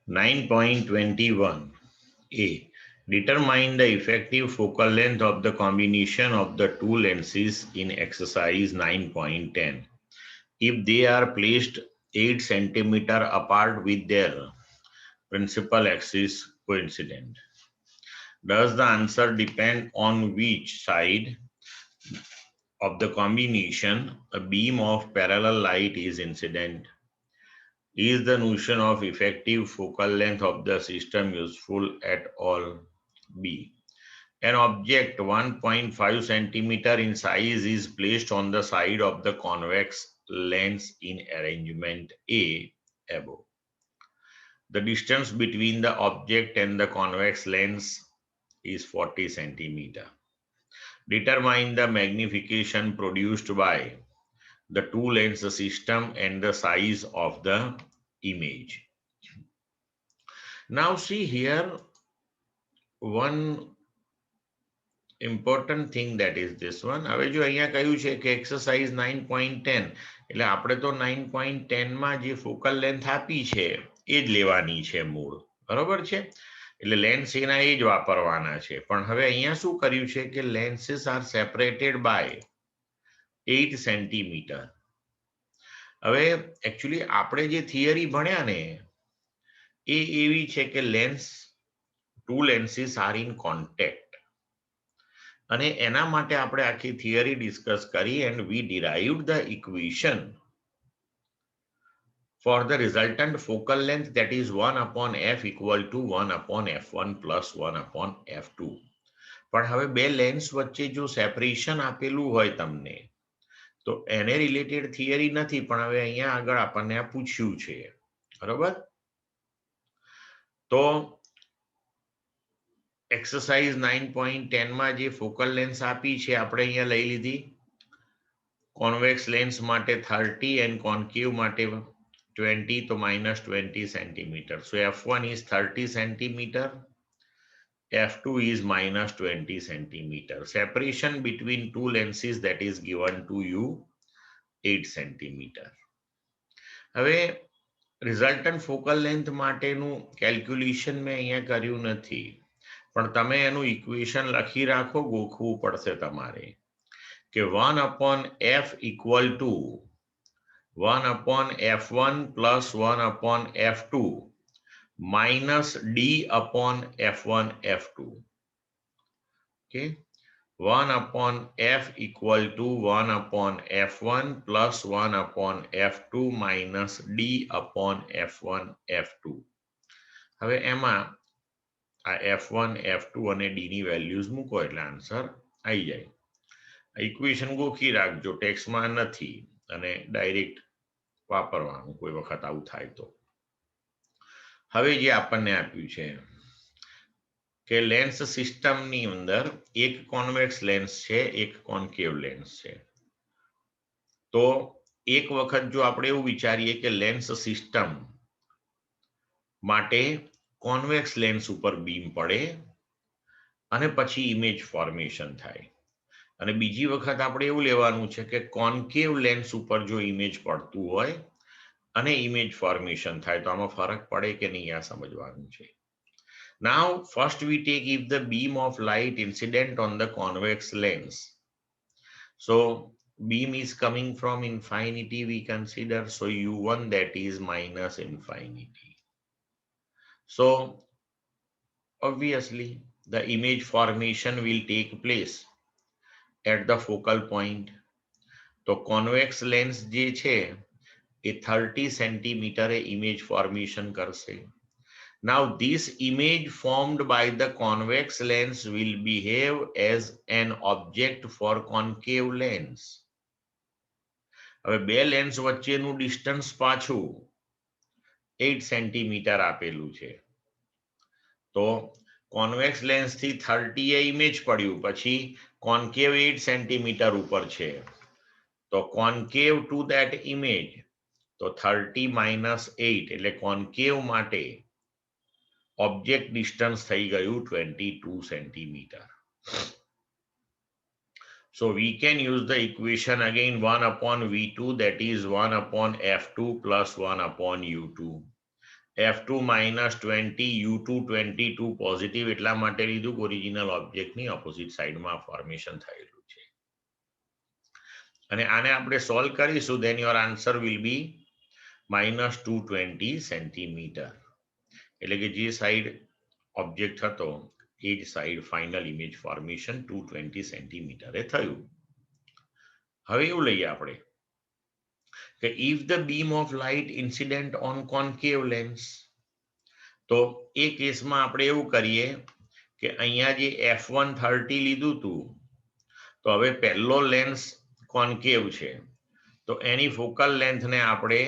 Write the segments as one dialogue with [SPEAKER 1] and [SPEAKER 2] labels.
[SPEAKER 1] 9.21 A. Determine the effective focal length of the combination of the two lenses in exercise 9.10 if they are placed 8 centimeter apart with their principal axis coincident. Does the answer depend on which side of the combination a beam of parallel light is incident? Is the notion of effective focal length of the system useful at all? B. An object 1.5 centimeter in size is placed on the side of the convex lens in arrangement A above. The distance between the object and the convex lens is 40 centimeter. Determine the magnification produced by the two lens system and the size of the image. Now see here one important thing, that is this one. હવે જો અહીંયા કહ્યું છે કે exercise 9.10 એટલે આપણે તો 9.10 માં જે ફોકલ લેન્થ આપી છે એ જ લેવાની છે મૂળ, બરોબર છે? એટલે લેન્સ એના એ જ વાપરવાના છે. પણ હવે અહીંયા શું કર્યું છે કે lenses are separated by 8 centimeter. હવે એકચ્યુઅલી આપણે જે થિયરી ભણ્યા ને એ એવી છે કે lens two lenses are in contact, અને એના માટે આપણે આખી થિયરી ડિસ્કસ કરી and we derived the equation for the resultant focal length, that is 1 upon f equal to 1 upon f1 plus 1 upon f2. પણ હવે બે લેન્સ વચ્ચે જો સેપરેશન આપેલું હોય તમને તો એને રિલેટેડ થિયરી નથી, પણ હવે અહીંયા આગળ આપણને આ પૂછ્યું છે, બરોબર? તો એક્સરસાઇઝ 9.10 માં જે ફોકલ લેન્સ આપી છે આપણે અહીંયા લઈ લીધી. કોન્વેક્સ લેન્સ માટે 30 એન્ડ કોન્કેવ માટે 20, તો -20 centimeter. So f1 is 30 centimeter, f2 is -20 centimeter. Separation between two lenses that is given to you 8 centimeter. હવે રિઝલ્ટન્ટ ફોકલ લેન્થ માટેનું કેલ્ક્યુલેશન મેં અહીંયા કર્યું નથી, પણ તમે એનું ઇક્વેશન લખી રાખો, ગોખવું પડશે તમારે કે 1 upon f equal to 1 upon f1 plus 1 upon f2 minus d upon f1 f2. Okay, 1 upon f equal to 1 upon f1 plus 1 upon f2 minus d upon f1 f2. હવે એમાં આ f1 f2 અને d ની values મૂકો એટલે answer આવી જાય. Equation ગોખી રાખજો, ટેક્સમાં નથી, અને ડાયરેક્ટ વાપરવાનું કોઈ વખત આવું થાય તો. હવે જે આપણને આપ્યું છે કે લેન્સ સિસ્ટમની અંદર એક કોન્વેક્સ લેન્સ છે, એક કોન્કેવ લેન્સ છે. તો એક વખત જો આપણે એવું વિચારીએ કે લેન્સ સિસ્ટમ માટે કોન્વેક્સ લેન્સ ઉપર બીમ પડે અને પછી ઇમેજ ફોર્મેશન થાય, અને બીજી વખત આપણે એવું લેવાનું છે કે કોન્કેવ લેન્સ ઉપર જો ઇમેજ પડતું હોય અને ઇમેજ ફોર્મેશન થાય, તો આમાં ફરક પડે કે નહીં આ સમજવાનું છે. Now first we take if the beam of light incident on the convex lens, so beam is coming from infinity, we consider, so u1 that is minus infinity. So obviously the image formation will take place at the focal point. તો convex lens જે છે એ 30 સેન્ટીમીટરે image formation કરશે. Now this image formed by the convex lens will behave as an object for concave lens. હવે બે lens વચ્ચેનું distance પાછું 8 centimetre આપેલું છે. તો કોન્વેક્સ લેન્સ થી 30 એ ઇમેજ પડ્યું, પછી કોન્કેવ 8 સેન્ટીમીટર ઉપર છે, તો કોન્કેવ ટુ ધેટ ઇમેજ, તો 30 minus 8 એટલે કોન્કેવ માટે ઓબ્જેક્ટ ડિસ્ટન્સ થઈ ગયું 22 centimetre. So we can use the equation again 1 upon v2, that is 1 upon f2 plus 1 upon u2. F2 minus 20 U2 22 positive એટલા માટે લીધું કે ઓરિજિનલ ઓબ્જેક્ટની ઓપોઝિટ સાઈડમાં ફોર્મેશન થયેલું છે અને આને આપણે સોલ્વ કરીશું then your answer will be minus 220 centimetre એટલે કે જે સાઈડ ઓબ્જેક્ટ હતો એ જ સાઈડ ફાઇનલ ઇમેજ ફોર્મેશન 220 સેન્ટીમીટરે થયું હવે એવું લઈએ આપણે કે if the beam of light incident on concave lens તો એ કેસમાં આપણે એવું કરીએ કે અહીંયા જે F130 લીધું હતું તો હવે પહેલો લેન્સ કોન્કેવ છે તો એની ફોકલ લેન્થને આપણે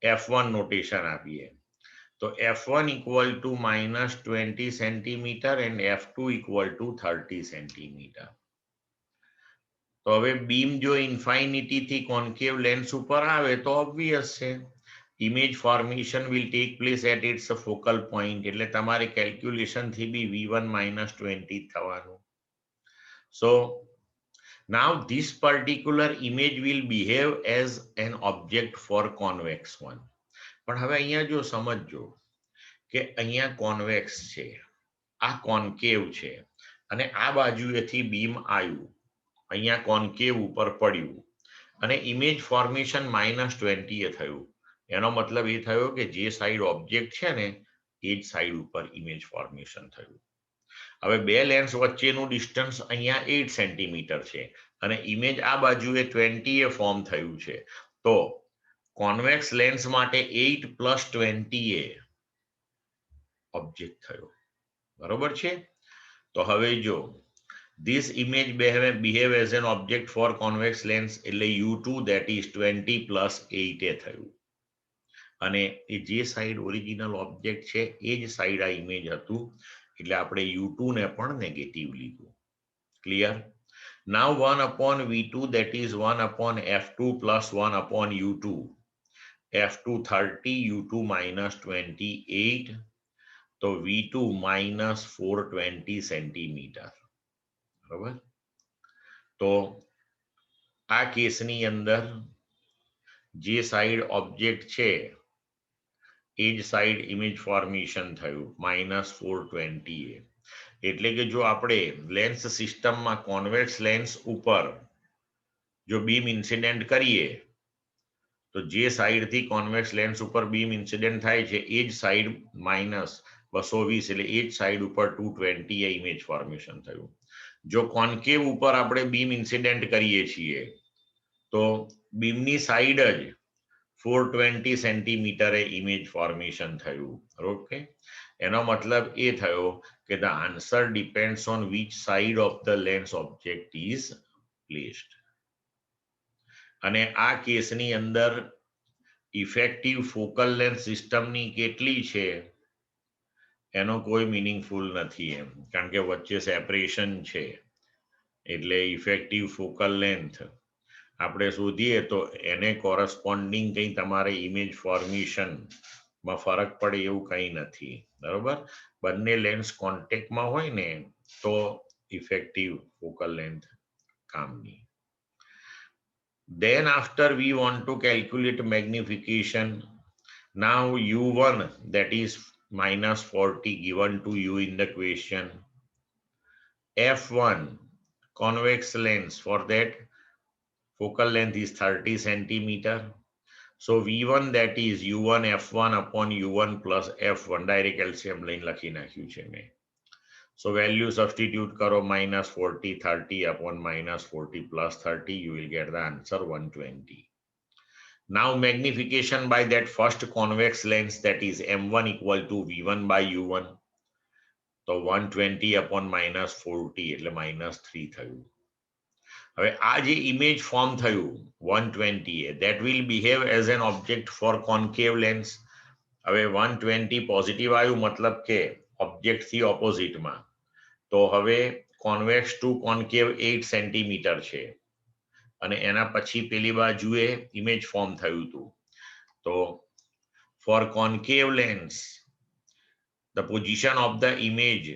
[SPEAKER 1] F1 નોટેશન આપીએ તો F1 equal to minus 20 centimeter and F2 equal to 30 centimeter તો હવે બીમ જો ઇન્ફાઇનિટી થી કોન્કેવ લેન્સ ઉપર આવે તો ઓબ્વિયસ છે image formation will take place at its focal point એટલે તમારે કેલ્ક્યુલેશન થી બી V1 minus 20 થવાનું so now this particular image will behave as an object for convex one પણ હવે અહીંયા જો સમજજો કે અહીંયા કોન્વેક્સ છે આ કોન્કેવ છે અને આ બાજુએથી બીમ આવ્યું અહીંયા કોન્કેવ ઉપર પડ્યું અને ઇમેજ ફોર્મેશન -20 એ થયું એનો મતલબ એ થયો કે જે સાઈડ ઓબ્જેક્ટ છે ને એ જ સાઈડ ઉપર ઇમેજ ફોર્મેશન થયું હવે બે લેન્સ વચ્ચેનું ડિસ્ટન્સ અહીંયા 8 સેન્ટીમીટર છે અને ઇમેજ આ બાજુએ 20 એ ફોર્મ થયું છે તો કોન્વેક્સ લેન્સ માટે 8 + 20 એ ઓબ્જેક્ટ થયો બરોબર છે તો હવે જો this image behave as an object for convex lens એટલે U2 that is 20 + 8 એ થયું અને એ જે સાઈડ ઓરિજિનલ ઓબ્જેક્ટ છે એ જ સાઈડ આ ઇમેજ હતું એટલે આપણે U2 ને પણ નેગેટિવ લીધું clear now 1/V2 that is 1/F2 + 1/U2 F2 30 U2 -28 તો V2 -420 સેન્ટીમીટર બરાબર તો આ કેસની અંદર જે સાઈડ ઓબ્જેક્ટ છે એ જ સાઈડ ઇમેજ ફોર્મેશન થયું -420 એ એટલે કે જો આપણે લેન્સ સિસ્ટમમાં કોન્વેક્સ લેન્સ ઉપર જો બીમ ઇન્સિડેન્ટ કરીએ તો જે સાઈડથી કોન્વેક્સ લેન્સ ઉપર બીમ ઇન્સિડેન્ટ થાય છે એ જ સાઈડ -220 એટલે એ જ સાઈડ ઉપર 220 એ ઇમેજ ફોર્મેશન થયું જો કોન્કેવ ઉપર આપણે બીમ ઇન્સિડેન્ટ કરીએ છીએ તો બીમની સાઈડ જ 420 સેન્ટીમીટરે ઇમેજ ફોર્મેશન થયું ઓકે એનો મતલબ એ થયો કે the answer depends on which side of the lens object is placed અને આ કેસની અંદર ઇફેક્ટિવ ફોકલ લેન્થ સિસ્ટમની કેટલી છે એનો કોઈ મીનિંગફુલ નથી એમ કારણ કે વચ્ચે સેપરેશન છે એટલે ઇફેક્ટિવ ફોકલ લેન્થ આપણે શોધીએ તો એને કોરસ્પોન્ડિંગ કંઈ તમારે ઇમેજ ફોર્મેશનમાં ફરક પડે એવું કંઈ નથી બરોબર બંને લેન્સ કોન્ટેક્ટમાં હોય ને તો ઇફેક્ટિવ ફોકલ લેન્થ કામની then after we want to calculate magnification now U1 that is -40 given to you in the question F1 convex lens for that focal length is 30 centimeter so V1 that is U1 F1 upon U1 plus F1 direct LCM line લખી નાખ્યું છે મેં so value substitute karo -40 30 upon -40 plus 30 you will get the answer 120 now magnification by that first convex lens that is M1 equal to V1 by U1 so 120 upon -40 એટલે -3 થયું હવે આ જે image form થયું 120 that will behave as an object for concave lens હવે 120 positive આવ્યું મતલબ કે ઓબ્જેક્ટ થી ઓપોઝિટમાં તો હવે કોન્વેક્સ ટુ કોન્કેવ 8 સેન્ટીમીટર છે અને એના પછી પેલી બાજુએ ઇમેજ ફોર્મ થયું હતું તો for concave lens the position of the image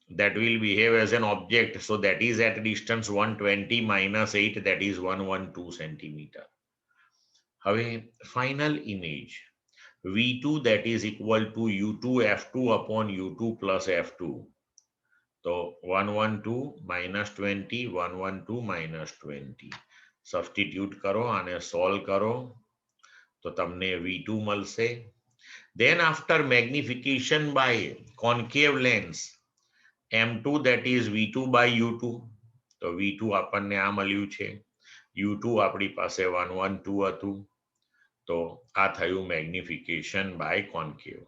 [SPEAKER 1] that will behave as an object so that is at distance 120 -8 that is 112 centimeter હવે final image V2 that is equal to U2 F2 upon U2 plus F2. So 112 minus 20, 112 minus 20. Substitute करो आने solve करो तो तमने V2 મળશે. Then after magnification by concave lens, M2 that is V2 by U2. તો V2 આપણને આ મળ્યું છે. U2 આપણી પાસે 112 હતું. તો આ થયું magnification by concave.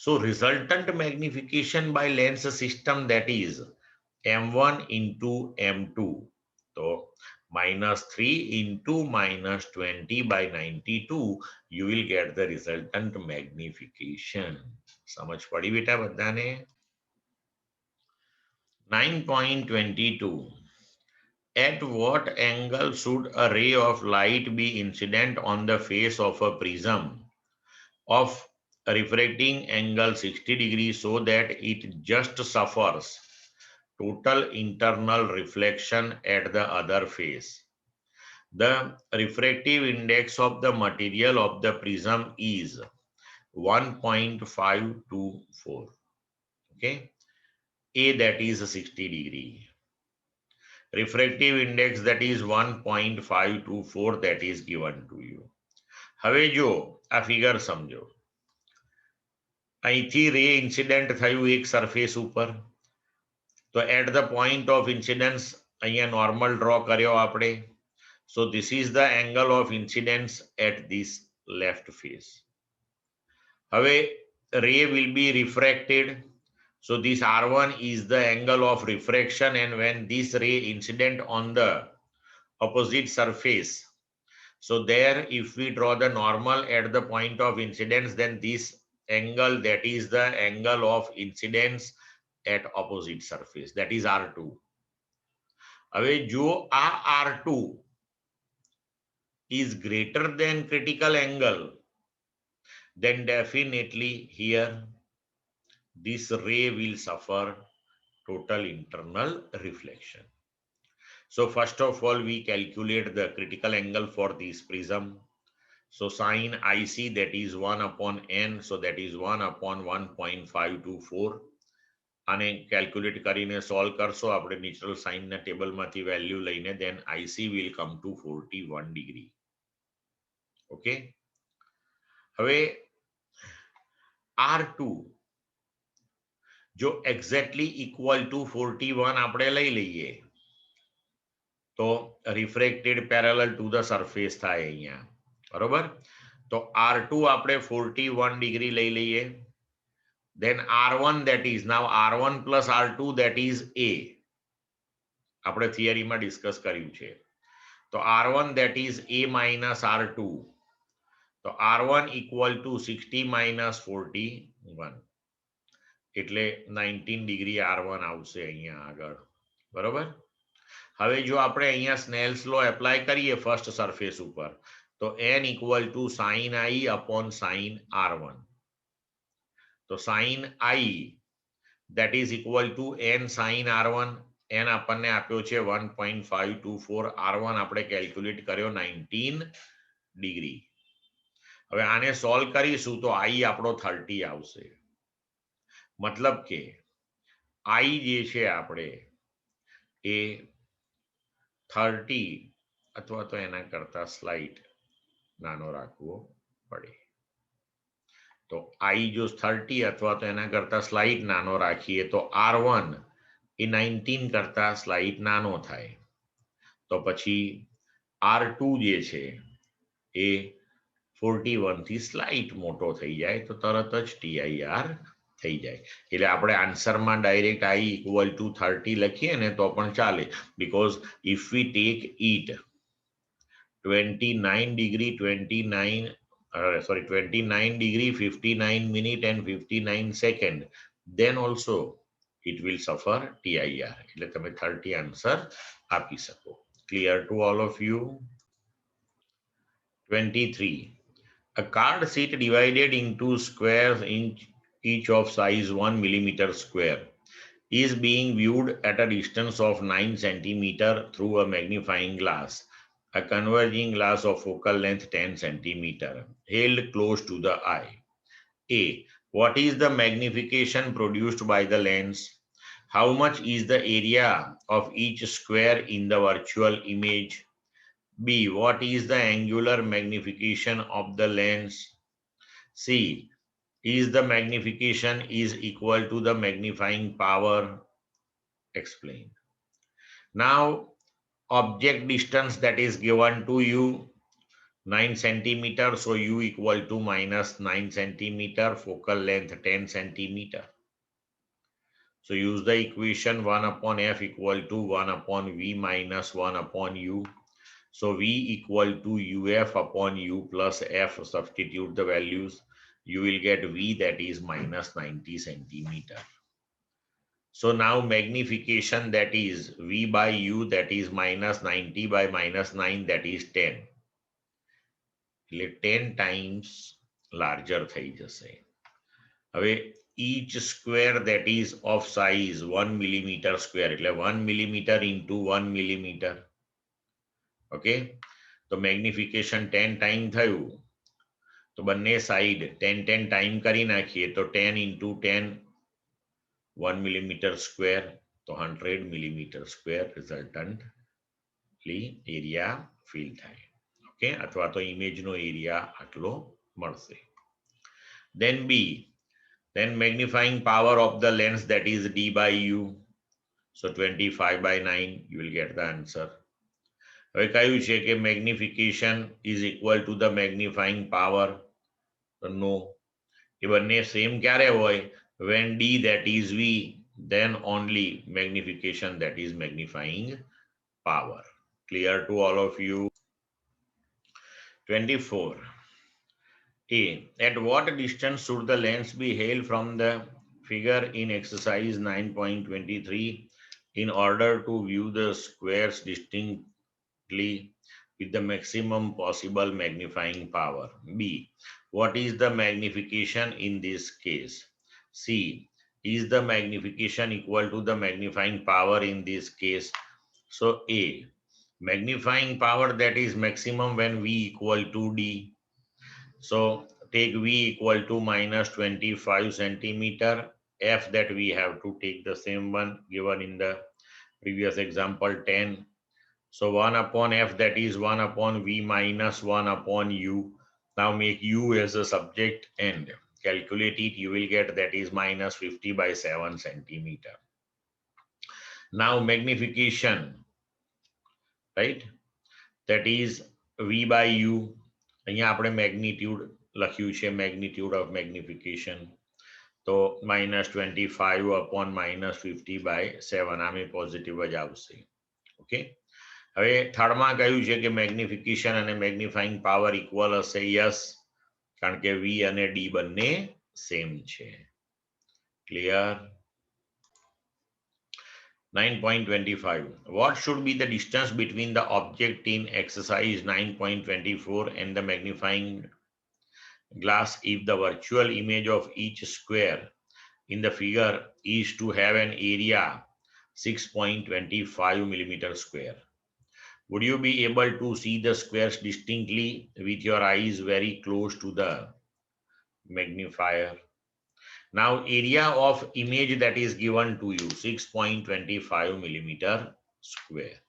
[SPEAKER 1] So resultant magnification by lens system that is M1 into M2. So -3 into -20 by 92, you will get the resultant magnification. સમજ પડી બેટા બધાને? 9.22. At what angle should a ray of light be incident on the face of a prism of refracting angle 60 degrees so that it just suffers total internal reflection at the other face? The refractive index of the material of the prism is 1.524. Okay, A that is 60 degree. Refractive index that is 1.524 that is given to you. હવે જો આ figure સમજો. અહીંથી રે incident થયું એક surface ઉપર. તો at the point of incidence અહીંયા નોર્મલ ડ્રો કર્યો આપણે. So this is the angle of incidence at this left face. હવે ray will be refracted. So this R1 is the angle of refraction, and when this ray incident on the opposite surface, so there if we draw the normal at the point of incidence, then this angle that is the angle of incidence at opposite surface, that is R2. હવે જો આ R2 is greater than critical angle, then definitely here this ray will suffer total internal reflection. So first of all, we calculate the critical angle for this prism. So sin IC that is 1 upon n, so that is 1 upon 1.524. આને calculate કરીને solve કરશો આપણે natural sin ના table માંથી value લઈને, then IC will come to 41 degree. Okay. હવે R2 જો exactly equal to 41 આપણે લઈ લઈએ તો refracted parallel to the surface થાય અહીંયા, બરોબર? તો R2 આપણે 41 degree લઈ લઈએ. Then R1 that is now R1 plus R2 that is A. આપણે થિયરીમાં ડિસ્કસ કર્યું છે. તો R1 that is A minus R2. તો R1 equal to 60 minus 41. એટલે 19 ડિગ્રી R1 આવશે અહીંયા આગળ, બરોબર? હવે જો આપણે અહીંયા સ્નેલ્સ લો એપ્લાય કરીએ ફર્સ્ટ સરફેસ ઉપર, તો n equal to sin I upon sin R1. તો sin I that is equal to n sin R1. n આપણને આપ્યો છે 1.524. R1 આપણે કેલ્ક્યુલેટ કર્યો 19 ડિગ્રી. હવે આને સોલ્વ કરીશું તો I આપણો 30 આવશે. મતલબ કે I જે છે આપણે એ 30 અથવા તો એના કરતા સ્લાઇટ નાનો રાખવો પડે. તો I જો 30 અથવા તો એના કરતા સ્લાઇટ નાનો રાખીએ તો R1 એ 19 કરતા સ્લાઇટ નાનો થાય. તો પછી R2 જે છે એ 41 થી સ્લાઇટ મોટો થઈ જાય તો તરત જ TIR થઈ જાય. એટલે આપણે આન્સરમાં ડાયરેક્ટ I equal to 30 લખીએ ને તો પણ ચાલે, because if we take it 29 degree 29 degree 59 minute and 59 second, then also it will suffer TIR. એટલે તમે 30 આન્સર આપી શકો. Clear to all of you? 23. A card sheet divided into squares each of size 1 millimeter square is being viewed at a distance of 9 centimeter through a magnifying glass, a converging glass of focal length 10 centimeter, held close to the eye. A. What is the magnification produced by the lens? How much is the area of each square in the virtual image? B. What is the angular magnification of the lens? C. Is the magnification is equal to the magnifying power? Explain. Now, object distance that is given to you 9 centimeter, so u equal to minus 9 centimeter, focal length 10 centimeter. So use the equation 1 upon f equal to 1 upon v minus 1 upon u. So v equal to uf upon u plus f, substitute the values. You will get v that is minus 90 centimeter. So now magnification that is v by u that is minus 90 by minus 9 that is 10. 10 times larger થઈ જશે. હવે each square that is of size 1 millimeter square એટલે 1 millimeter into 1 millimeter. Okay, તો magnification 10 time થયું, તો બંને side 10 time કરી નાખીએ તો 10 into 10 1 millimeter square, તો 100 millimeter square resultantly area fill થાય. Okay, અથવા તો ઇમેજનો એરિયા આટલો મળશે. Then B. Then magnifying power of the lens that is d by u. So 25 by 9, you will get the answer. હવે કહ્યું છે કે magnification is equal to the magnifying power. So no. એ બંને same ક્યારે હોય? When d that is v, then only magnification that is magnifying power. Clear to all of you? 24. A. At what distance should the lens be held from the figure in exercise 9.23 in order to view the squares distinctly with the maximum possible magnifying power? B. What is the magnification in this case? C. Is the magnification equal to the magnifying power in this case? So A. Magnifying power that is maximum when v equal to d. So take v equal to minus 25 centimeter, f that we have to take the same one given in the previous example 10. So 1 upon f that is 1 upon v minus 1 upon u. Now make u as a subject and calculate it. You will get that is minus 50 by 7 centimeter. Now magnification, right? That is v by u. અહીંયા આપણે magnitude લખ્યું છે, magnitude of magnification. તો -25 upon -50/7 આમે positive જ આવશે. Okay, હવે થર્ડમાં કહ્યું છે કે મેગ્નિફિકેશન અને મેગ્નિફાઈંગ પાવર ઇક્વલ હશે. યસ, કારણ કે v અને d બંને સેમ છે. Clear? 9.25. What should be the distance between the object in exercise 9.24 and the magnifying glass if the virtual image of each square in the figure is to have an area 6.25 millimeter square? Would you be able to see the squares distinctly with your eyes very close to the magnifier? Now area of image that is given to you 6.25 millimeter square.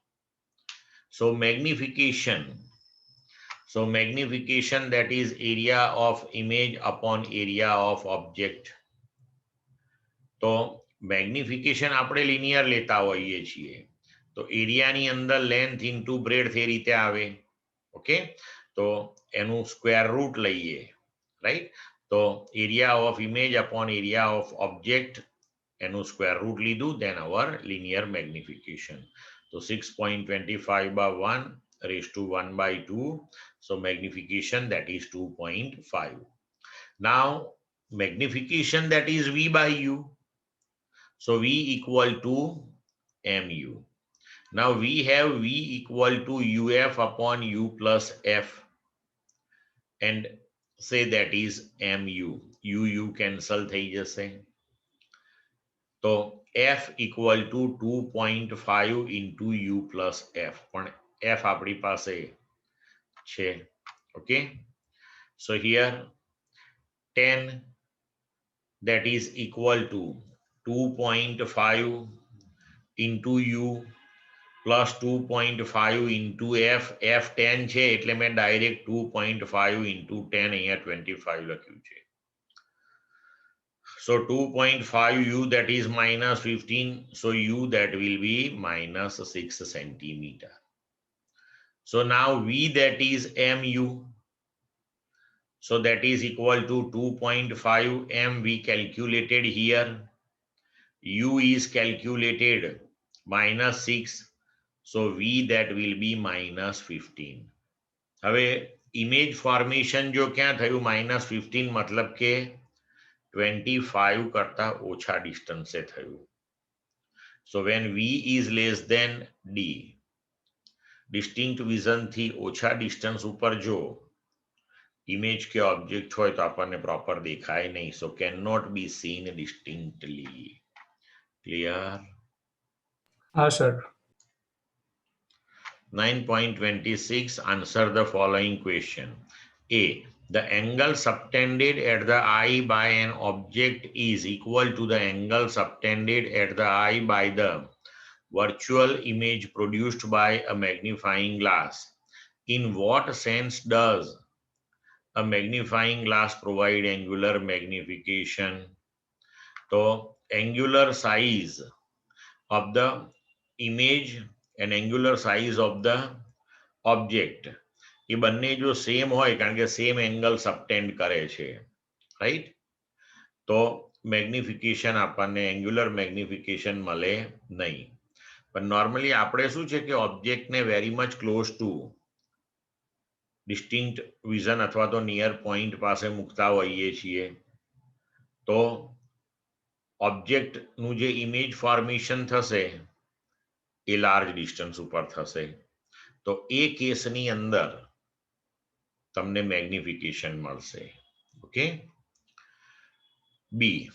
[SPEAKER 1] So magnification that is area of image upon area of object. તો magnification આપણે linear લેતા હોઈએ છીએ, તો એરિયાની અંદર length into breadth એ રીતે આવે. ઓકે, તો એનું સ્ક્વેર રૂટ લઈએ, રાઈટ? તો area of image upon area of object એનું સ્ક્વેર રૂટ લીધું, then our linear magnification. તો 6.25 by 1 raised to 1 by 2. So magnification that is 2.5. Now magnification that is v by u. So v equal to mu. Now we have v equal to uf upon u plus f, and say that is mu. u cancel થઈ જશે. તો f equal to 2.5 into u plus f, પણ f આપણી પાસે છે. Okay, so here 10 that is equal to 2.5 into u plus 2.5 into f. f 10 છે એટલે મેં ડાયરેક્ટ 2.5 into 10 અહીંયા 25 લખ્યું છે. So 2.5 u, that is minus 15. So u, that will be minus 6 centimeter. So now v, that is mu. So that is equal to 2.5 m we calculated here. U is calculated minus 6. So v, that will be minus 15. હવે image formation જો ક્યાં થયું -15, મતલબ કે 25 કરતા ઓછા ડિસ્ટન્સે થયું. So when v is less than d, distinct vision થી ઓછા ડિસ્ટન્સ ઉપર જો ઇમેજ કે ઓબ્જેક્ટ હોય તો આપણને પ્રોપર દેખાય નહીં. So can not be seen distinctly. Clear?
[SPEAKER 2] હા sir.
[SPEAKER 1] 9.26, answer the following question. A, the angle subtended at the eye by an object is equal to the angle subtended at the eye by the virtual image produced by a magnifying glass. In what sense does a magnifying glass provide angular magnification? So, angular size of the image and angular size of the object, એ બંને જો same હોય, કારણ કે same angle સબટેન્ડ કરે છે, right, તો magnification આપણને angular magnification મળે નહીં. પણ નોર્મલી આપણે શું છે કે ઓબ્જેક્ટને very much close to distinct vision અથવા તો નિયર પોઈન્ટ પાસે મૂકતા હોઈએ છીએ, તો ઓબ્જેક્ટનું જે ઇમેજ ફોર્મેશન થશે એ લાર્જ ડિસ્ટન્સ ઉપર થશે. તો એ કેસની અંદર તમને મેગ્નિફિકેશન મળશે. Okay. B,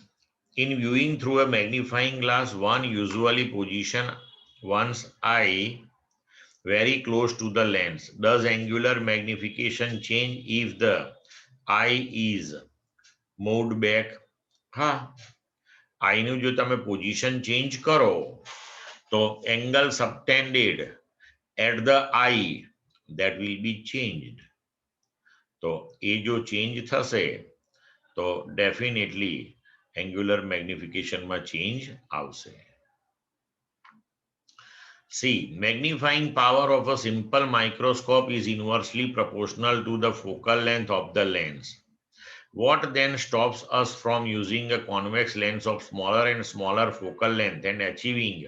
[SPEAKER 1] in viewing through a magnifying glass, one usually position one's eye very close to the lens. Does angular magnification change if the eye is moved back? હા, આઈનું જો તમે પોઝિશન ચેન્જ કરો તો angle subtended at the eye, that will be changed. તો એ જો change થશે તો definitely angular મેગ્નિફિકેશનમાં change આવશે. C, magnifying power of a simple microscope is inversely proportional to the focal length of the lens. What then stops us from using a convex lens of smaller and smaller focal length and achieving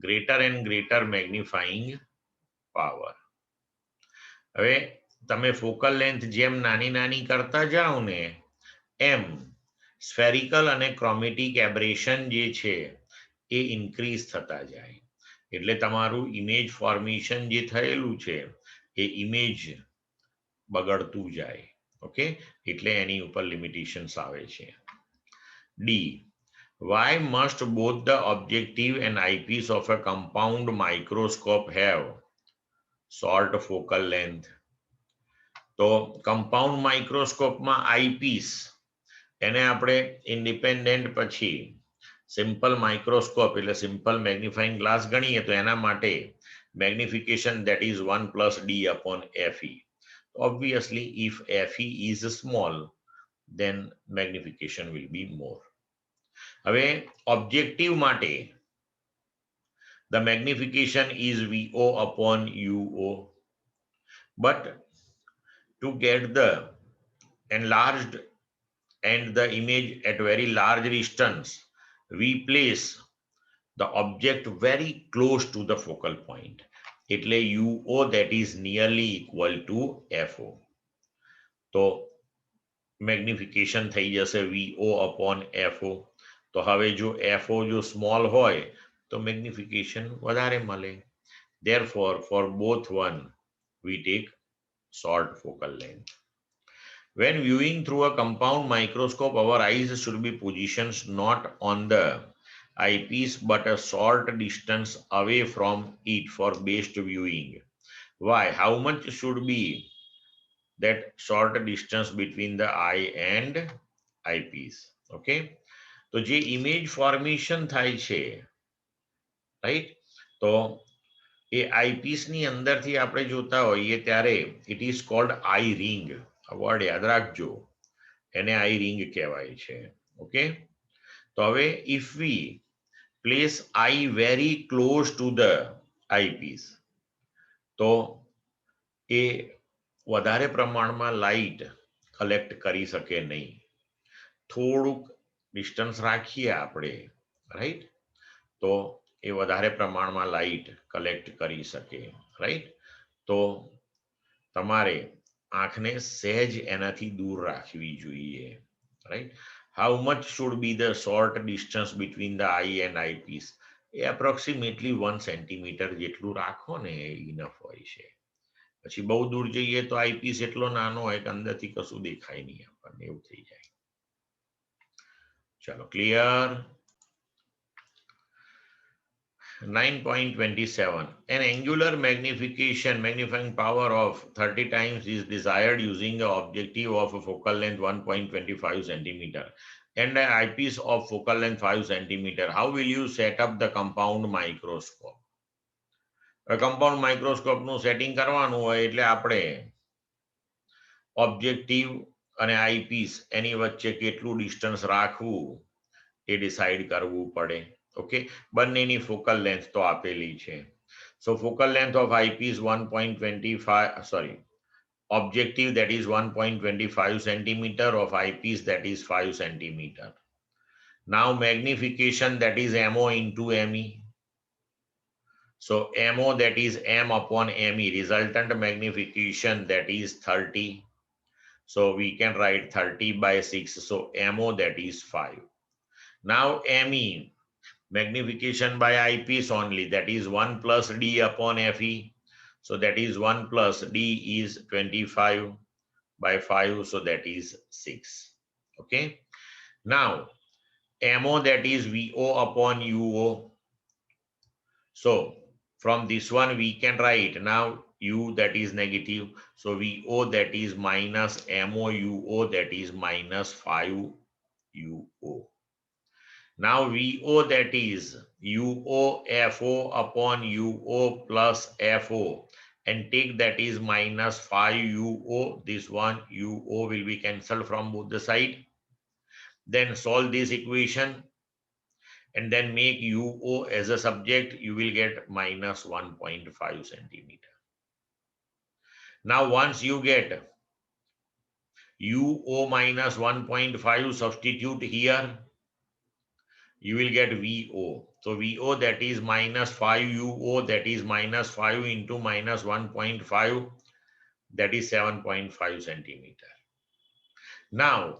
[SPEAKER 1] greater and greater magnifying power? હવે તમે focal length જેમ નાની નાની કરતા જાઓ ને એમ spherical અને chromatic abrasion જે છે એ ઇન્ક્રીઝ થતા જાય, એટલે તમારું ઇમેજ ફોર્મેશન જે થયેલું છે એ ઇમેજ બગડતું જાય. ઓકે, એટલે એની ઉપર લિમિટેશન્સ આવે છે. D, why must both the objective and eyepiece of a compound microscope have short focal length? તો કમ્પાઉન્ડ માઇક્રોસ્કોપમાં આઈપીસ એને આપણે ઇન્ડિપેન્ડન્ટ પછી સિમ્પલ માઇક્રોસ્કોપ એટલે સિમ્પલ મેગ્નિફાઇંગ ગ્લાસ ગણીએ તો એના માટે magnification that is 1 plus d upon fe. Obviously, if fe is small, then magnification will be more. હવે ઓબ્જેક્ટિવ માટે the magnification is vo upon uo, but to get the enlarged and the image at very large distance, we place the object very close to the focal point. એટલે uo, that is nearly equal to fo. તો magnification થઈ જશે vo upon fo. તો હવે જો fo જો small હોય તો મેગ્નિફિકેશન વધારે મળે. Therefore, for both one, we take short focal length. When viewing through a compound microscope, our eyes should be positioned not on the eyepiece but a short distance away from it for best viewing. Why? How much should be that short distance between the eye and eyepiece? Okay. તો જે image formation થાય છે, right, તો એ eyepiece ની અંદરથી આપણે જોતા હોઈએ ત્યારે it is called I ring. આ વર્ડ યાદ રાખજો, એને આઈ રિંગ કહેવાય છે. ઓકે, તો હવે if we place eye very close to the eyepiece, તો એ વધારે પ્રમાણમાં લાઇટ કલેક્ટ કરી શકે નહીં. થોડુંક ડિસ્ટન્સ રાખીએ આપણે, રાઈટ, તો એ વધારે પ્રમાણમાં લાઇટ કલેક્ટ કરી શકે, રાઈટ. તો તમારે આંખને સહેજ એનાથી દૂર રાખવી જોઈએ, right. How much should be the short distance between the eye and eyepiece? એ એપ્રોક્સિમેટલી 1 સેન્ટીમીટર જેટલું રાખો ને એ ઇનફ હોય છે. પછી બહુ દૂર જઈએ તો આઈપીસ એટલો નાનો હોય કે અંદરથી કશું દેખાય નહીં આપણને, એવું થઈ જાય. ચલો, clear? 9.27. An angular magnifying power of 30 times is desired using an objective of a focal length 1.25 centimeter and an eyepiece of focal length 5 centimeter. How will you set up the compound microscope? Compound માઇક્રોસ્કોપનું setting કરવાનું હોય એટલે આપણે objective અને eyepiece એની વચ્ચે કેટલું distance રાખવું એ decide કરવું પડે. ઓકે, બંનેની ફોકલ લેન્થ તો આપેલી છે. So focal length of eyepiece 1.25, sorry, objective that is 1.25 centimeter, of eyepiece that is 5 centimeter. Now magnification that is MO into ME. So MO that is M upon ME, resultant magnification that is 30. So we can write 30 by 6. So MO that is 5. Now ME, magnification by eyepiece only, that is 1 plus D upon FE. So that is 1 plus D is 25 by 5. So that is 6. Okay. Now MO that is VO upon UO. So from this one we can write now U that is negative. So VO that is minus MO UO that is minus 5 UO. Now VO that is UO FO upon UO plus FO, and take that is minus 5 UO. This one UO will be cancelled from both the side. Then solve this equation and then make UO as a subject. You will get minus 1.5 centimeter. Now once you get UO minus 1.5, substitute here, you will get VO. So VO that is minus 5 UO, that is minus 5 into minus 1.5, that is 7.5 centimeter. Now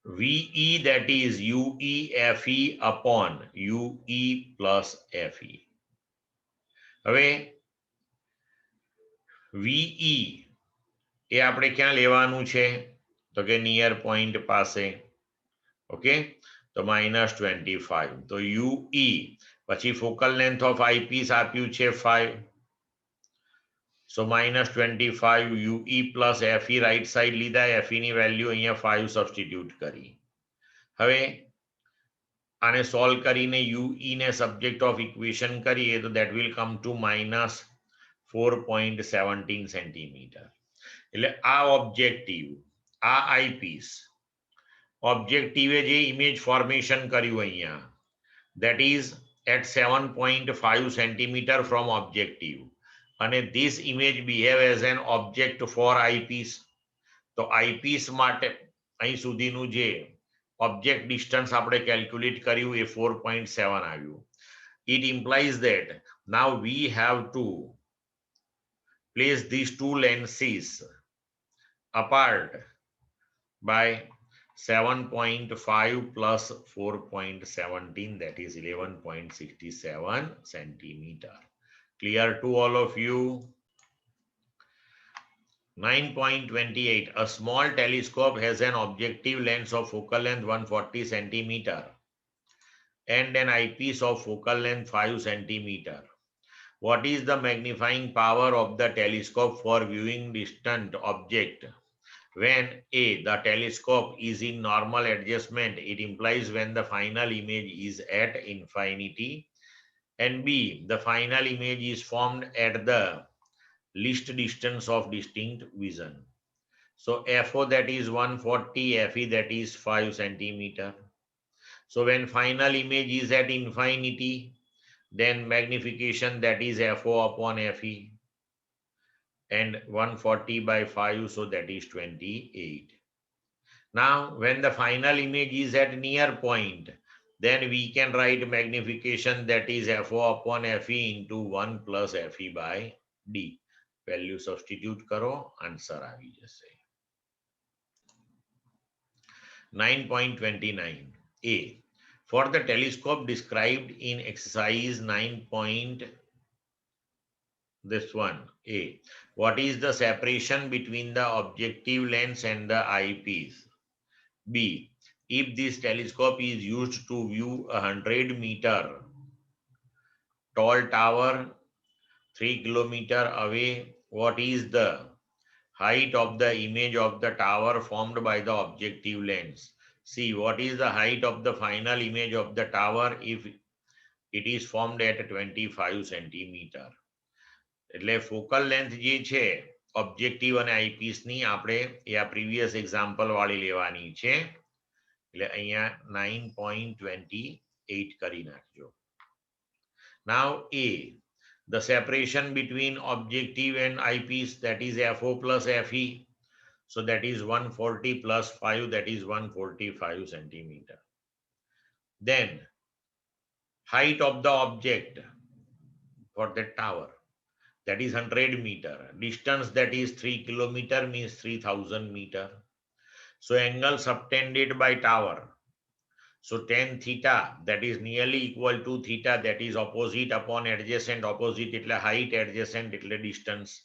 [SPEAKER 1] VE that is UE FE upon UE plus FE. હવે VE એ આપણે ક્યાં લેવાનું છે? તો કે near point પાસે. Okay, તો -25. તો UE પછી ફોકલ લેન્થ ઓફ આઈપીસ આપ્યું છે 5. સો -25 UE plus FE right side લીધા, FE ની વેલ્યુ અહીંયા 5 સબસ્ટિટ્યુટ કરી. હવે આને સોલ્વ કરીને UE ને સબ્જેક્ટ ઓફ ઇક્વેશન કરીએ તો that will come to -4.17 centimeter. એટલે આ ઓબ્જેક્ટિવ, આ આઈપીસ, ઓબ્જેક્ટિવે જે ઇમેજ ફોર્મેશન કર્યું અહીંયા, that is at 7.5 centimeter from objective, અને this image behave as an object for eyepiece. તો eyepiece માટે અહીં સુધીનું જે object distance આપણે calculate કર્યું એ 4.7 આવ્યું. It implies that now we have to place these two lenses apart by 7.5 plus 4.17, that is 11.67 centimeter. Clear to all of you? 9.28. A small telescope has an objective lens of focal length 140 centimeter and an eyepiece of focal length 5 centimeter. What is the magnifying power of the telescope for viewing distant object When A, the telescope is in normal adjustment, it implies when the final image is at infinity. And B, the final image is formed at the least distance of distinct vision. So FO that is 140, FE that is 5 centimeter. So when final image is at infinity, then magnification that is FO upon FE, and 140 by 5, so that is 28. Now, when the final image is at near point, then we can write magnification that is FO upon FE into 1 plus FE by D. Value substitute karo, answer આવી જશે. 9.29 A. For the telescope described in exercise 9. This one A. What is the separation between the objective lens and the eyepiece? B. If this telescope is used to view a 100-meter tall tower 3 kilometers away, what is the height of the image of the tower formed by the objective lens? See, what is the height of the final image of the tower if it is formed at 25 centimeter? એટલે focal length જે છે objective અને eyepiece ની આપણે આ previous example વાળી લેવાની છે. એટલે અહીંયા 9.28 કરી નાખજો. Now A, the separation between objective and eyepiece, that is FO plus FE. So that is 140 plus 5, that is 145 centimeter. Then height of the object for the tower, that is 100 meter. Distance that is 3 kilometer means 3000 meter. So angle subtended by tower. So tan theta that is nearly equal to theta that is opposite upon adjacent. Opposite એટલે height, adjacent એટલે distance.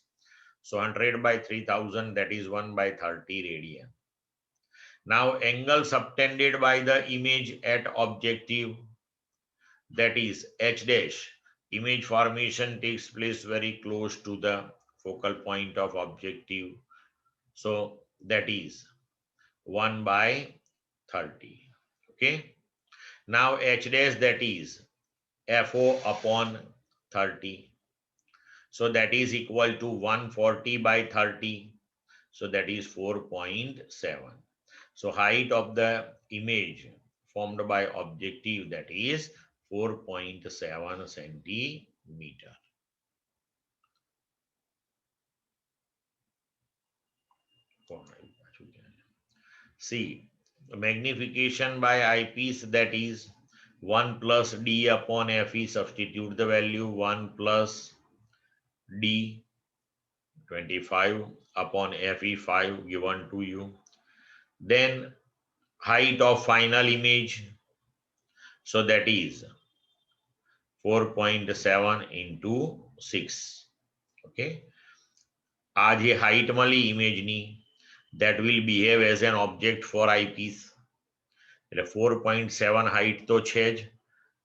[SPEAKER 1] So 100 by 3000 that is 1 by 30 radian. Now angle subtended by the image at objective, that is H dash. Image formation takes place very close to the focal point of objective. So that is 1 by 30. Okay. Now H dash that is FO upon 30. So that is equal to 140 by 30. So that is 4.7. So height of the image formed by objective, that is 4.7 centimeter. See, magnification by eyepiece, that is 1 plus D upon FE. Substitute the value 1 plus D 25 upon FE 5 given to you. Then height of final image, so that is 4.7 into 6. Okay. આ જે height મળી image ની, that will behave as an object for eyepiece. એટલે 4.7 height તો છે જ,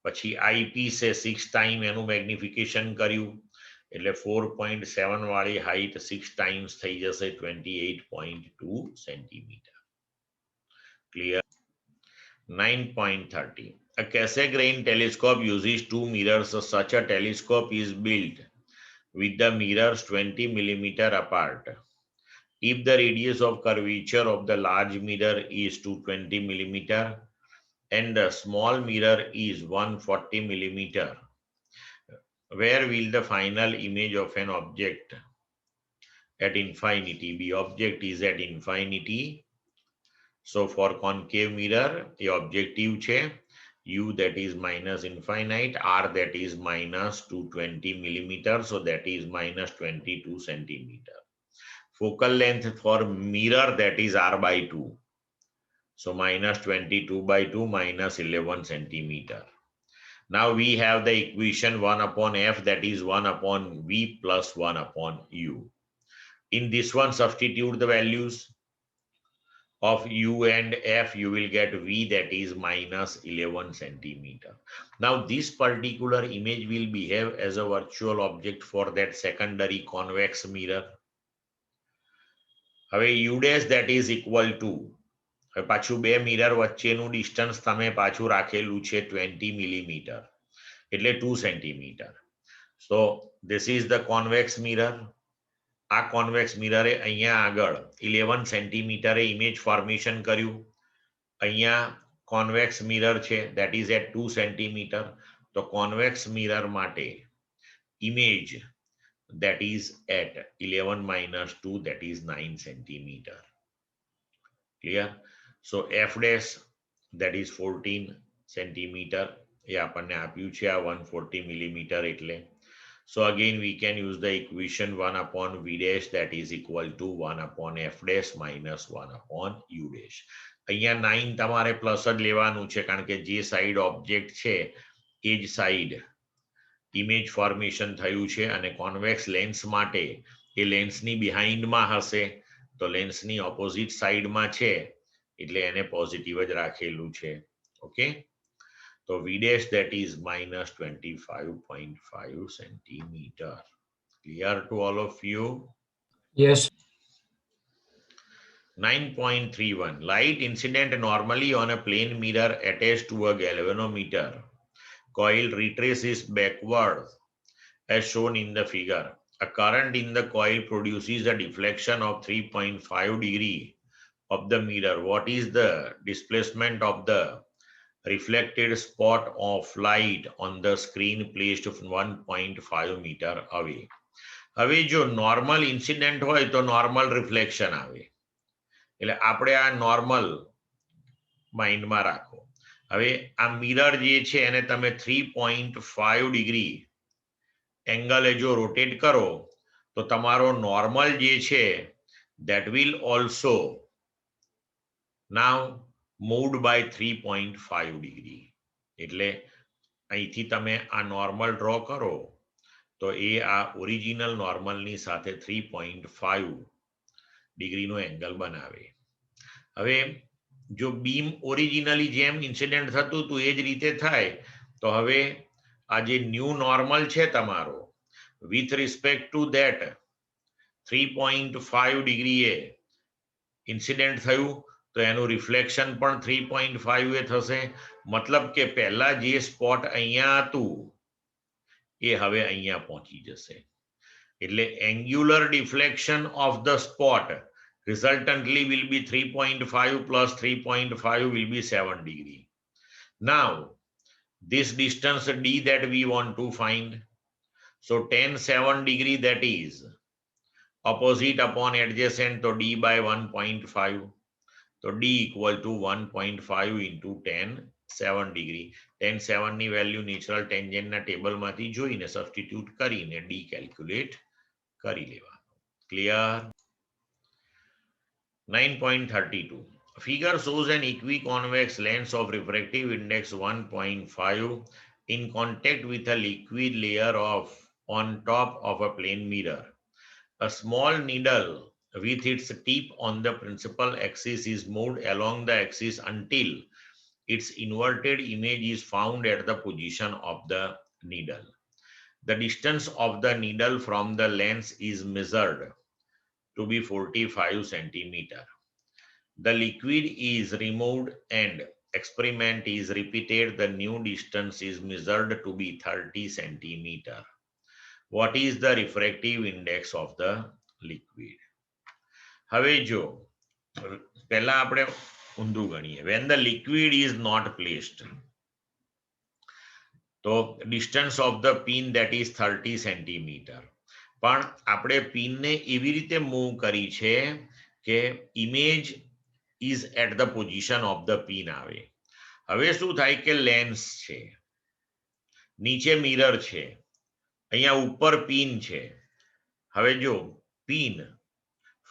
[SPEAKER 1] પછી eyepiece એ 6 time એનું magnification કર્યું, એટલે 4.7 વાળી height 6 times થઈ જશે 28.2 centimeter. Clear? 9.30 A Cassegrain telescope uses 2 mirrors. Such a telescope is built with the mirrors 20 millimeter apart. If the radius of curvature of the large mirror is 220 millimeter and the small mirror is 140 millimeter, where will the final image of an object at infinity be? Object is at infinity. So for concave mirror, the objective છે U that is minus infinite, R that is minus 220 millimeter, so that is minus 22 centimeter. Focal length for mirror, that is R by 2. So minus 22 by 2 minus 11 centimeter. Now we have the equation 1 upon F, that is 1 upon V plus 1 upon U. In this one, substitute the values of U and F. You will get V, that is minus 11 centimeter. Now this particular image will behave as a virtual object for that secondary convex mirror. હવે u dash that is equal to, હવે પાછું બે mirror વચ્ચેનું distance તમે પાછું રાખેલું છે 20 millimetre એટલે 2 centimetre. So this is the convex mirror. આ કોન્વેક્સ મિરરે અહીંયા આગળ 11 સેન્ટીમીટરે ઇમેજ ફોર્મેશન કર્યું. અહીંયા કોન્વેક્સ મિરર છે that is at 2 સેન્ટીમીટર. તો કોન્વેક્સ મિરર માટે image that is at 11 minus 2 that is 9 centimeter. Clear? So f dash that is 14 centimeter એ આપણને આપ્યું છે આ 140 millimeter એટલે. So again we can use the equation 1 upon v dash that is equal to 1 upon f dash minus 1 upon u dash. અહીંયા 9 તમારે plus જ લેવાનું છે કારણ કે જે સાઈડ ઓબ્જેક્ટ છે એ જ સાઈડ ઇમેજ ફોર્મેશન થયું છે અને કોન્વેક્સ લેન્સ માટે એ લેન્સની બિહાઇન્ડમાં હશે તો લેન્સની ઓપોઝિટ સાઈડમાં છે એટલે એને પોઝિટિવ જ રાખેલું છે. ઓકે, તો v dash that is minus 25.5 centimeter. Clear to all of you?
[SPEAKER 2] Yes.
[SPEAKER 1] 9.31 light incident normally on a plane mirror attached to a galvanometer coil retraces backward as shown in the figure. A current in the coil produces a deflection of 3.5 degree of the mirror. What is the displacement of the reflected spot of light on the screen placed 1.5 meter away? હવે જો normal incident હોય તો normal reflection આવે એટલે આપણે આ normal માઇન્ડમાં રાખો. હવે આ મિરર જે છે એને તમે 3.5 ડિગ્રી એંગલે જો રોટેટ કરો તો તમારો નોર્મલ જે છે that will also now moved by 3.5 degree. એટલે અહીંથી તમે આ નોર્મલ ડ્રો કરો તો એ આ ઓરિજિનલ નોર્મલની સાથે 3.5 ડિગ્રીનો એંગલ બનાવે. હવે જો બીમ ઓરિજિનલી જેમ ઇન્સિડન્ટ થતું હતું એ જ રીતે થાય તો હવે આ જે ન્યૂ નોર્મલ છે તમારો વિથ રિસ્પેક્ટ ટુ ધેટ 3.5 ડિગ્રીએ ઇન્સિડન્ટ થયું તો એનું રિફ્લેક્શન પણ 3.5 એ થશે. મતલબ કે પહેલા જે સ્પોટ અહીંયા હતું એ હવે અહીંયા પહોંચી જશે. એટલે angular deflection of the spot resultantly will be 3.5 plus 3.5 will be 7 degree. Now, this distance d that we want to find. So tan 7 degree that is opposite upon adjacent to d by 1.5. So d equal to 1.5 into tan 7 degree. Tan 7 ની value natural tangent ના table માંથી જોઈને substitute કરીને d calculate કરી લેવાનું. Clear? 9.32 figure shows an equiconvex lens of refractive index 1.5 in contact with a liquid layer on top of a plane mirror. A small needle with its tip on the principal axis is moved along the axis until its inverted image is found at the position of the needle. The distance of the needle from the lens is measured to be 45 centimeter. The liquid is removed and experiment is repeated. The new distance is measured to be 30 centimeter. What is the refractive index of the liquid? હવે જો પહેલા આપણે ઊંધું ગણીએ. When the liquid is not placed, તો distance of the pin that is 30 centimeter. પણ આપણે પિનને એવી રીતે મૂવ કરી છે કે image is at the position of the pin આવે. હવે શું થાય કે લેન્સ છે, નીચે મિરર છે, અહીંયા ઉપર પિન છે. હવે જો પિન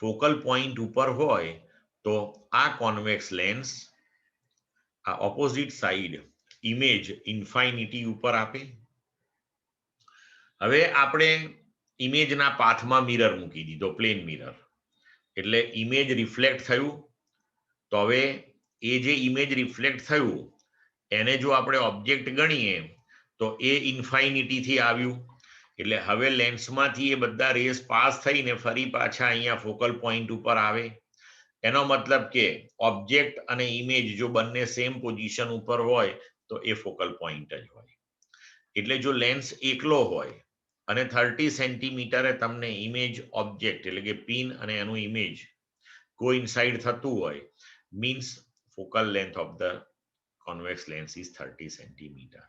[SPEAKER 1] ફોકલ પોઈન્ટ ઉપર હોય તો આ કોન્વેક્સ લેન્સ આ ઓપોઝિટ સાઈડ ઇમેજ ઇન્ફાઇનિટી ઉપર આપે. હવે આપણે ઇમેજના પાથમાં મિરર મૂકી દીધો, પ્લેન મિરર, એટલે ઇમેજ રિફ્લેક્ટ થયું. તો હવે એ જે ઇમેજ રિફ્લેક્ટ થયું એને જો આપણે ઓબ્જેક્ટ ગણીએ તો એ ઇન્ફાઇનિટીથી આવ્યું એટલે હવે લેન્સમાંથી એ બધા રેસ પાસ થઈને ફરી પાછા અહીંયા ફોકલ પોઈન્ટ ઉપર આવે. એનો મતલબ કે ઓબ્જેક્ટ અને ઇમેજ જો બંને સેમ પોઝિશન ઉપર હોય તો એ ફોકલ પોઈન્ટ જ હોય. એટલે જો લેન્સ એકલો હોય અને 30 સેન્ટીમીટરે તમને ઇમેજ ઓબ્જેક્ટ એટલે કે પિન અને એનું ઇમેજ કોઇન્સાઇડ થતું હોય, means focal length of the convex lens is 30 centimeter.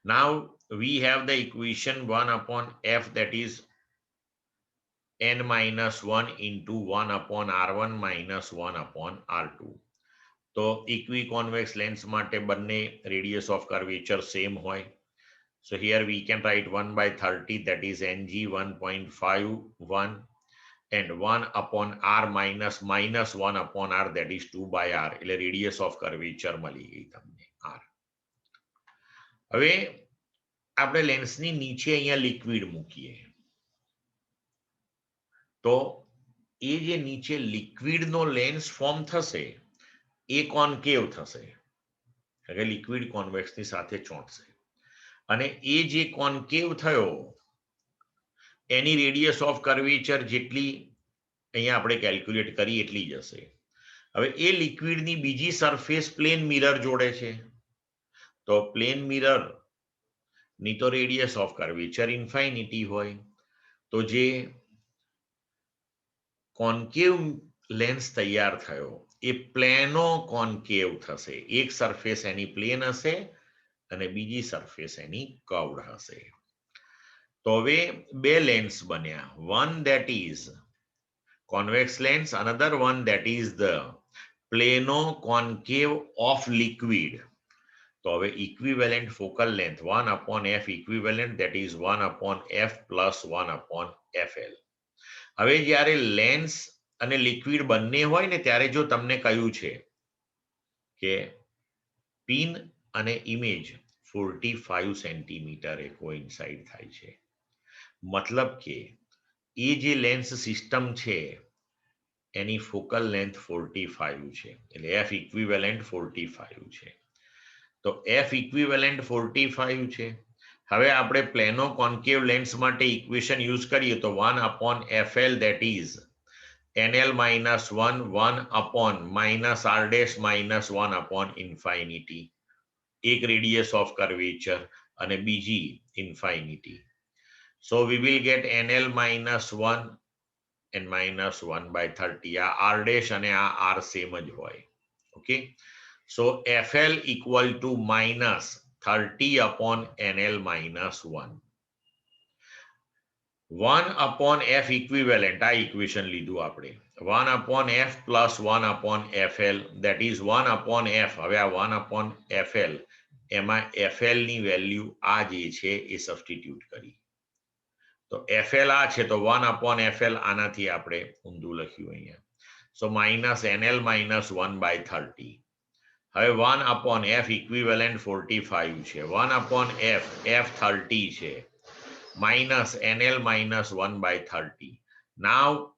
[SPEAKER 1] Now we have the equation 1 upon f, that is n minus 1 into 1 upon r1 minus 1 upon r2. તો equiconvex lens માટે બંને radius of curvature same હોય. So here we can write 1 by 30, that is ng 1.51, and 1 upon r minus 1 upon r, that is 2 by r. એટલે radius of curvature મળી ગઈ તમને r. હવે આપણે લેન્સની નીચે અહીંયા લિક્વિડ મૂકીએ તો એ જે નીચે લિક્વિડનો લેન્સ ફોર્મ થશે એ કોન્કેવ થશે, એટલે લિક્વિડ કોન્વેક્સની સાથે ચોંટશે, અને એ જે કોન્કેવ થયો એની રેડિયસ ઓફ કર્વેચર જેટલી અહીંયા આપણે કેલ્ક્યુલેટ કરી એટલી જ હશે. હવે એ લિક્વિડની બીજી સરફેસ પ્લેન મિરર જોડે છે, તો પ્લેન મિરર ની તો રેડિયસ ઓફ કર્વેચર ઇન્ફાઇનિટી હોય, તો જે કોન્કેવ લેન્સ તૈયાર થયો એ પ્લેનો કોન્કેવ થશે. એક સરફેસ એની પ્લેન હશે અને બીજી સરફેસ એની કર્વડ હશે. તો હવે બે લેન્સ બન્યા, one that is convex lens, another one that is the plano concave of liquid. તો હવે equivalent focal length 1 upon f equivalent, that is 1 upon f plus 1 upon fl. હવે જ્યારે લેન્સ અને લિક્વિડ બંને હોય ને ત્યારે જો તમને કહ્યું છે કે પિન અને ઇમેજ 45 સેન્ટીમીટરે કોઇન્સાઇડ થાય છે, મતલબ કે એ જે લેન્સ સિસ્ટમ છે એની ફોકલ લેન્થ 45 છે, એટલે f ઇક્વિવેલન્ટ 45 છે. તો f ઇક્વિવેલન્ટ 45 છે. હવે આપણે પ્લેનો કોન્કેવ લેન્સ માટે ઇક્વેશન યુઝ કરીએ તો 1 upon fl, that is nl minus 1, 1 upon minus r dash minus 1 upon infinity. એક રેડિયસ ઓફ કર્વેચર અને બીજી ઇન્ફાઇનિટી. So we will get nl minus 1 and minus 1 by 30. આ r dash અને આ r same જ હોય. Okay. So fl equal to minus 30 upon nl minus 1. 1 upon f equivalent, આ equation લીધું આપણે. 1 upon f plus 1 upon fl, that is 1 upon f. હવે આ 1 upon fl, એમાં fl ની વેલ્યુ આ જે છે એ સબસ્ટિટ્યુટ કરી. તો fl આ છે તો 1 upon fl આનાથી આપણે ઊંધું લખ્યું અહીંયા. So minus nl minus 1 by 30. હવે 1 upon f equivalent 45 છે, 1 upon f 30 છે, minus nl minus 1 by 30. Now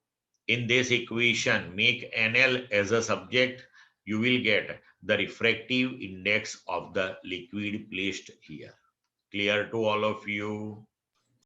[SPEAKER 1] in this equation make nl as a subject, you will get the refractive index of the liquid placed here. Clear to all of you?